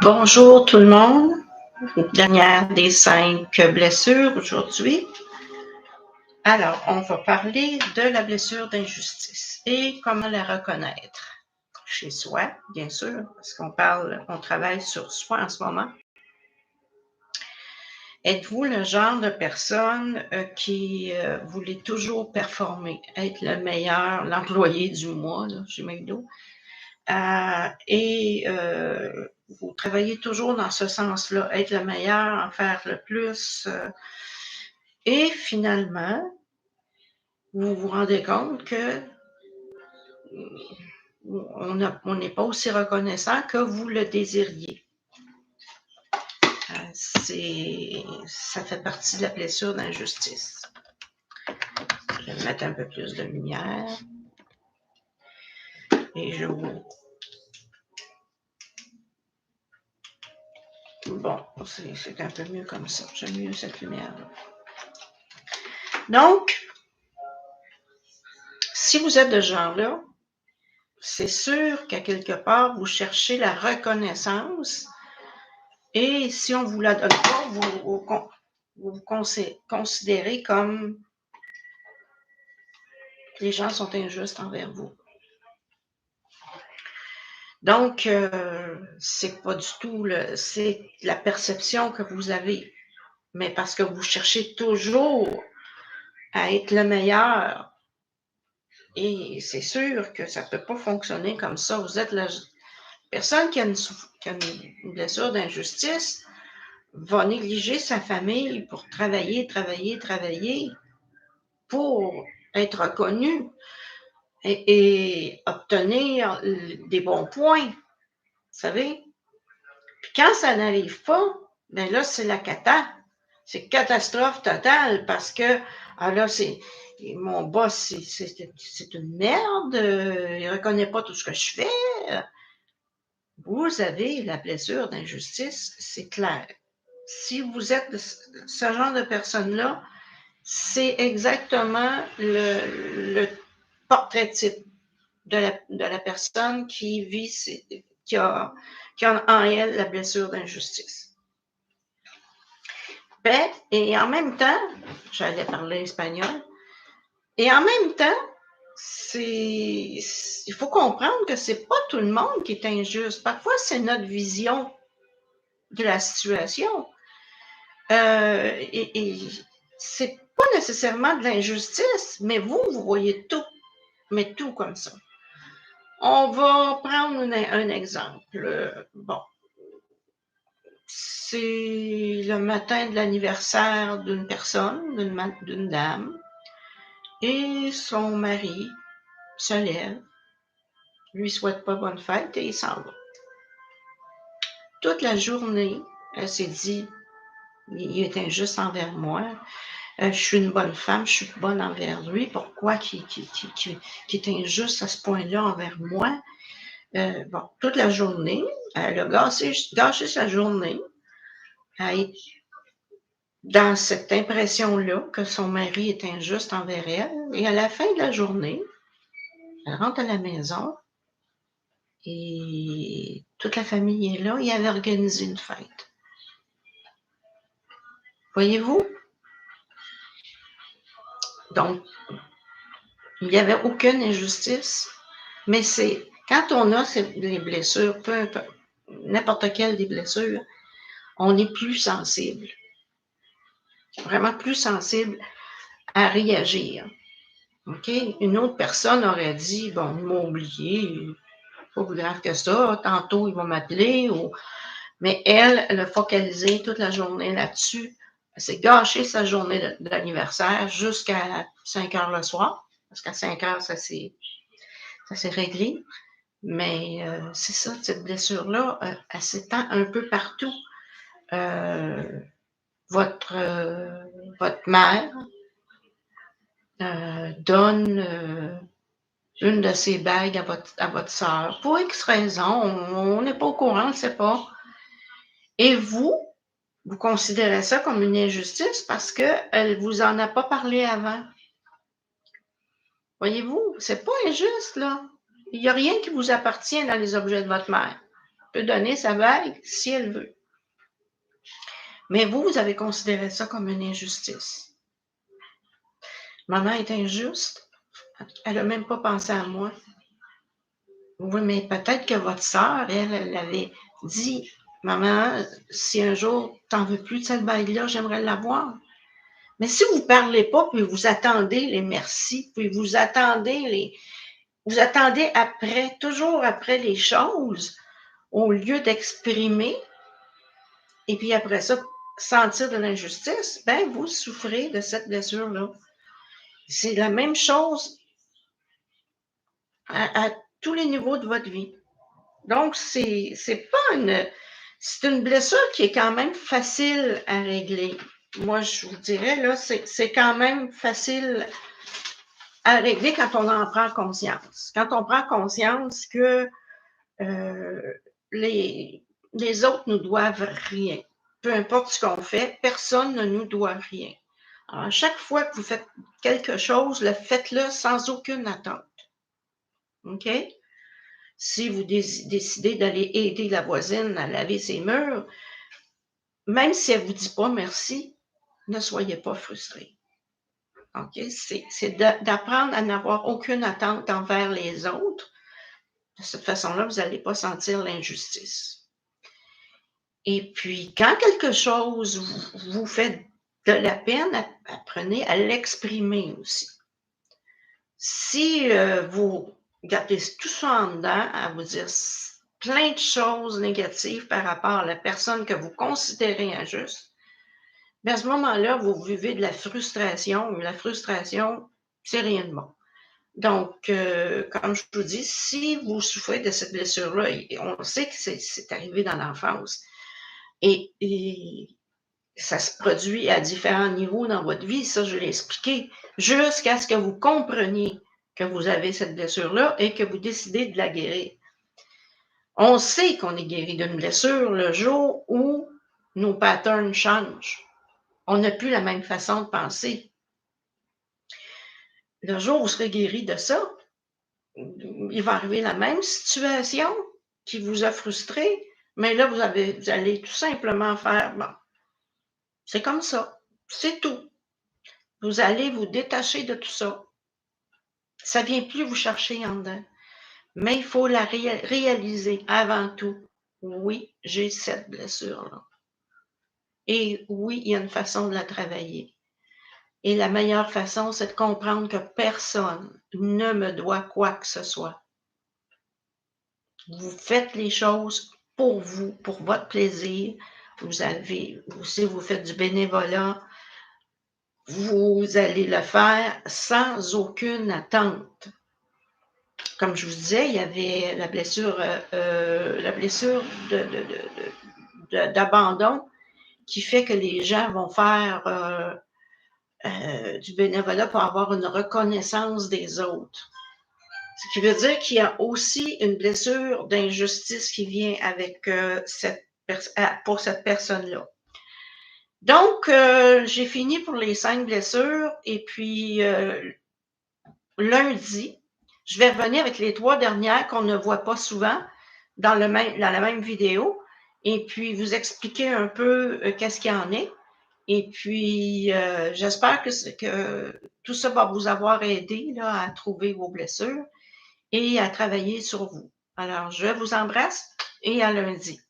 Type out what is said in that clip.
Bonjour tout le monde. Dernière des 5 blessures aujourd'hui. Alors, on va parler de la blessure d'injustice et comment la reconnaître chez soi, bien sûr, parce on travaille sur soi en ce moment. Êtes-vous le genre de personne qui voulait toujours performer, être le meilleur, l'employé du mois, là, chez McDo? Vous travaillez toujours dans ce sens-là, être le meilleur, en faire le plus. Et finalement, vous vous rendez compte que on n'est pas aussi reconnaissant que vous le désiriez. Ça fait partie de la blessure d'injustice. Je vais mettre un peu plus de lumière. Et je vous... Bon, c'est un peu mieux comme ça. J'aime mieux cette lumière-là. Donc, si vous êtes de ce genre-là, c'est sûr qu'à quelque part, vous cherchez la reconnaissance et si on ne vous la donne pas, vous vous considérez comme les gens sont injustes envers vous. Donc, c'est pas du tout c'est la perception que vous avez, mais parce que vous cherchez toujours à être le meilleur. Et c'est sûr que ça ne peut pas fonctionner comme ça. Vous êtes la personne qui a une blessure d'injustice va négliger sa famille pour travailler pour être reconnu et obtenir des bons points, vous savez. Puis quand ça n'arrive pas, ben là, c'est la cata. C'est catastrophe totale parce que, là, mon boss, c'est une merde, il ne reconnaît pas tout ce que je fais. Vous avez la blessure d'injustice, c'est clair. Si vous êtes ce genre de personne-là, c'est exactement le portrait type de la personne qui vit, qui a en elle la blessure d'injustice. Ben, et en même temps, j'allais parler espagnol, et en même temps, il faut comprendre que c'est pas tout le monde qui est injuste. Parfois, c'est notre vision de la situation. Et c'est pas nécessairement de l'injustice, mais vous voyez tout, mais tout comme ça. On va prendre un exemple. Bon, c'est le matin de l'anniversaire d'une personne, d'une dame, et son mari se lève, lui souhaite pas bonne fête et il s'en va. Toute la journée, elle s'est dit, il est injuste envers moi. Je suis une bonne femme, je suis bonne envers lui. Pourquoi qu'il est injuste à ce point-là envers moi? Bon, toute la journée, elle a gâché sa journée à être dans cette impression-là que son mari est injuste envers elle. Et à la fin de la journée, elle rentre à la maison et toute la famille est là. Il avait organisé une fête. Voyez-vous? Donc, il n'y avait aucune injustice, mais c'est quand on a les blessures, peu importe, n'importe quelle des blessures, on est plus sensible, vraiment plus sensible à réagir. OK? Une autre personne aurait dit, bon, il m'a oublié, pas plus grave que ça, tantôt il va m'appeler, mais elle a focalisé toute la journée là-dessus. Elle s'est gâché sa journée d'anniversaire jusqu'à 5 heures le soir, parce qu'à 5 heures, ça s'est réglé. Mais c'est ça, cette blessure-là, elle s'étend un peu partout. Votre mère donne une de ses bagues à votre sœur. Pour X raison, on n'est pas au courant, on ne sait pas. Et vous considérez ça comme une injustice parce qu'elle ne vous en a pas parlé avant. Voyez-vous, c'est pas injuste, là. Il n'y a rien qui vous appartient dans les objets de votre mère. peut donner sa bague si elle veut. Mais vous avez considéré ça comme une injustice. Maman est injuste. Elle n'a même pas pensé à moi. Oui, mais peut-être que votre sœur, elle avait dit, maman, si un jour tu n'en veux plus de cette bague-là, j'aimerais l'avoir. Mais si vous ne parlez pas, puis vous attendez les merci, puis vous attendez après, toujours après les choses, au lieu d'exprimer, et puis après ça, sentir de l'injustice, ben vous souffrez de cette blessure-là. C'est la même chose à tous les niveaux de votre vie. Donc, c'est une blessure qui est quand même facile à régler. Moi, je vous dirais, là, c'est quand même facile à régler quand on en prend conscience. Quand on prend conscience que les autres nous doivent rien. Peu importe ce qu'on fait, personne ne nous doit rien. Alors, chaque fois que vous faites quelque chose, faites-le sans aucune attente. OK? Si vous décidez d'aller aider la voisine à laver ses murs, même si elle ne vous dit pas merci, ne soyez pas frustrés. OK? C'est d'apprendre à n'avoir aucune attente envers les autres. De cette façon-là, vous n'allez pas sentir l'injustice. Et puis, quand quelque chose vous fait de la peine, apprenez à l'exprimer aussi. Si vous gardez tout ça en dedans, à vous dire plein de choses négatives par rapport à la personne que vous considérez injuste, bien à ce moment-là, vous vivez de la frustration. La frustration, c'est rien de bon. Donc, comme je vous dis, si vous souffrez de cette blessure-là, on sait que c'est arrivé dans l'enfance, et ça se produit à différents niveaux dans votre vie, ça je l'ai expliqué, jusqu'à ce que vous compreniez que vous avez cette blessure-là et que vous décidez de la guérir. On sait qu'on est guéri d'une blessure le jour où nos patterns changent. On n'a plus la même façon de penser. Le jour où vous serez guéri de ça, il va arriver la même situation qui vous a frustré, mais là, vous allez tout simplement faire, bon, c'est comme ça, c'est tout. Vous allez vous détacher de tout ça. Ça ne vient plus vous chercher en dedans. Mais il faut la réaliser avant tout. Oui, j'ai cette blessure-là. Et oui, il y a une façon de la travailler. Et la meilleure façon, c'est de comprendre que personne ne me doit quoi que ce soit. Vous faites les choses pour vous, pour votre plaisir. Si vous faites du bénévolat, vous allez le faire sans aucune attente. Comme je vous disais, il y avait la blessure d'abandon qui fait que les gens vont faire du bénévolat pour avoir une reconnaissance des autres. Ce qui veut dire qu'il y a aussi une blessure d'injustice qui vient avec pour cette personne-là. Donc, j'ai fini pour les 5 blessures et puis lundi, je vais revenir avec les 3 dernières qu'on ne voit pas souvent dans la même vidéo et puis vous expliquer un peu qu'est-ce qu'il y en est. Et puis, j'espère que tout ça va vous avoir aidé là, à trouver vos blessures et à travailler sur vous. Alors, je vous embrasse et à lundi.